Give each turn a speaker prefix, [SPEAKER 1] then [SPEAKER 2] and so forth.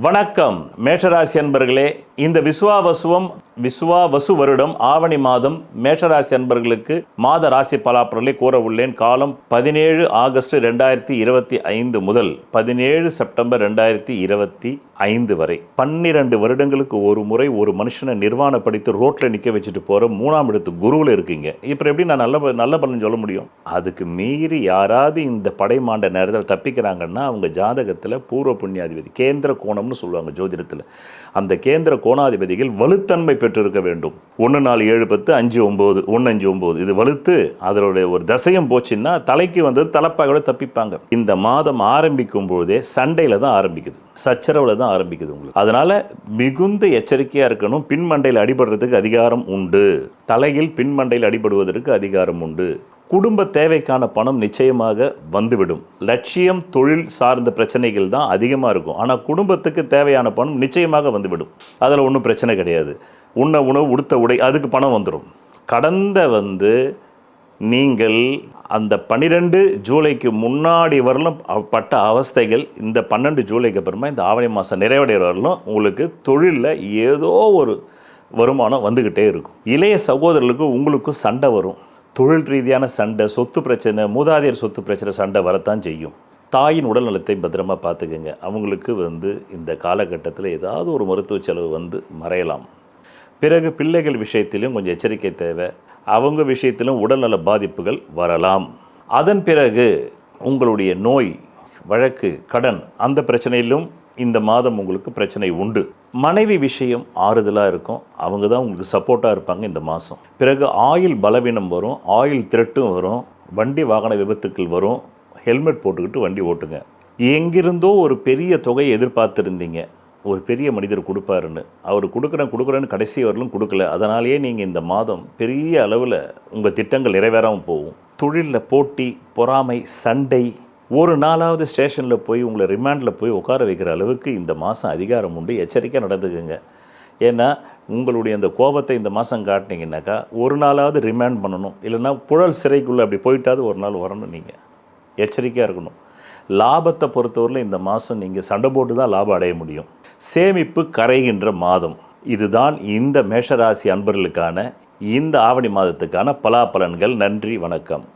[SPEAKER 1] வணக்கம் மேஷராசி அன்பர்களே. இந்த விஸ்வாவசு வருடம் ஆவணி மாதம் மேஷராசி அன்பர்களுக்கு மாத ராசி பலாப்பலனை கூற உள்ளேன். காலம் 17 ஆகஸ்ட் 2025 முதல் 17 செப்டம்பர் 2025 வரை 12 வருடங்களுக்கு ஒரு முறை ஒரு மனுஷனை நிர்வாணப்படுத்தி ரோட்டில் நிற்க வச்சுட்டு போகிற 3ஆம் இடத்து குருவில் இருக்கீங்க. இப்போ எப்படி நான் நல்ல பலன் சொல்ல முடியும்? அதுக்கு மீறி யாராவது இந்த படைமாண்ட நேரத்தில் தப்பிக்கிறாங்கன்னா அவங்க ஜாதகத்தில் பூர்வ புண்ணியாதிபதி கேந்திர கோணம்னு சொல்லுவாங்க ஜோதிடத்தில். அந்த கேந்திர கோணாதிபதிகள் வலுத்தன்மை பெற்றிருக்க வேண்டும். 1 4 7 10 5 9 1 5 9 இது வலுத்து அதனுடைய ஒரு தசையும் போச்சுன்னா தலைக்கு வந்தது தலைப்பாக தப்பிப்பாங்க. இந்த மாதம் ஆரம்பிக்கும் போதே சண்டையில் தான் ஆரம்பிக்குது, சச்சரவில் தான் ஆரம்பிக்குது உங்களுக்கு. அதனால மிகுந்த எச்சரிக்கையாக இருக்கணும். பின்மண்டையில் அடிபடுறதுக்கு அதிகாரம் உண்டு, தலையில் பின்மண்டையில் அடிபடுவதற்கு அதிகாரம் உண்டு. குடும்ப தேவைக்கான பணம் நிச்சயமாக வந்துவிடும். லட்சியம் தொழில் சார்ந்த பிரச்சனைகள் தான் அதிகமாக இருக்கும். ஆனால் குடும்பத்துக்கு தேவையான பணம் நிச்சயமாக வந்துவிடும். அதில் ஒன்றும் பிரச்சனை கிடையாது. உண்ண உணவு உடுத்த உடை அதுக்கு பணம் வந்துடும். கடந்த நீங்கள் அந்த 12 ஜூலைக்கு முன்னாடி வரலும் பட்ட அவஸ்தைகள் இந்த 12 ஜூலைக்கு அப்புறமா இந்த ஆவணி மாதம் நிறைவடைய வரலும் உங்களுக்கு தொழிலில் ஏதோ ஒரு வருமானம் வந்துக்கிட்டே இருக்கும். இளைய சகோதரர்களுக்கு உங்களுக்கும் சண்டை வரும். தொழில் ரீதியான சண்டை, சொத்து பிரச்சனை, மூதாதையர் சொத்து பிரச்சனை சண்டை வரத்தான் செய்யும். தாயின் உடல் நலத்தை பத்திரமாக பார்த்துக்குங்க. அவங்களுக்கு இந்த காலகட்டத்தில் ஏதாவது ஒரு மருத்துவ செலவு மறையலாம். பிறகு பிள்ளைகள் விஷயத்திலும் கொஞ்சம் எச்சரிக்கை தேவை. அவங்க விஷயத்திலும் உடல்நல பாதிப்புகள் வரலாம். அதன் பிறகு உங்களுடைய நோய், வழக்கு, கடன் அந்த பிரச்சனையிலும் இந்த மாதம் உங்களுக்கு பிரச்சனை உண்டு. மனைவி விஷயம் ஆறுதலாக இருக்கும். அவங்க தான் உங்களுக்கு சப்போர்ட்டாக இருப்பாங்க இந்த மாதம். பிறகு ஆயில் பலவீனம் வரும், ஆயில் திரட்டும் வரும், வண்டி வாகன விபத்துக்கள் வரும். ஹெல்மெட் போட்டுக்கிட்டு வண்டி ஓட்டுங்க. எங்கிருந்தோ ஒரு பெரிய தொகையை எதிர்பார்த்துருந்தீங்க, ஒரு பெரிய மனிதர் கொடுப்பாருன்னு. அவர் கொடுக்குறேன்னு கடைசி வரலும் கொடுக்கல. அதனாலேயே நீங்கள் இந்த மாதம் பெரிய அளவில் உங்கள் திட்டங்கள் நிறைவேறாமல் போகும். தொழிலில் போட்டி, பொறாமை, சண்டை, ஒரு நாளாவது ஸ்டேஷனில் போய் உங்களை ரிமாண்டில் போய் உட்கார வைக்கிற அளவுக்கு இந்த மாதம் அதிகாரம் உண்டு. எச்சரிக்கை நடந்துக்குங்க. ஏன்னா உங்களுடைய அந்த கோபத்தை இந்த மாதம் காட்டினீங்கன்னாக்கா ஒரு நாளாவது ரிமாண்ட் பண்ணணும். இல்லைன்னா புழல் சிறைக்குள்ளே அப்படி போயிட்டாவது ஒரு நாள் வரணும். நீங்கள் எச்சரிக்கையாக இருக்கணும். லாபத்தை பொறுத்தவரையில் இந்த மாதம் நீங்கள் சண்டை போட்டு தான் லாபம் அடைய முடியும். சேமிப்பு கரைகின்ற மாதம். இதுதான் இந்த மேஷராசி அன்பர்களுக்கான இந்த ஆவணி மாதத்துக்கான பலாபலன்கள். நன்றி, வணக்கம்.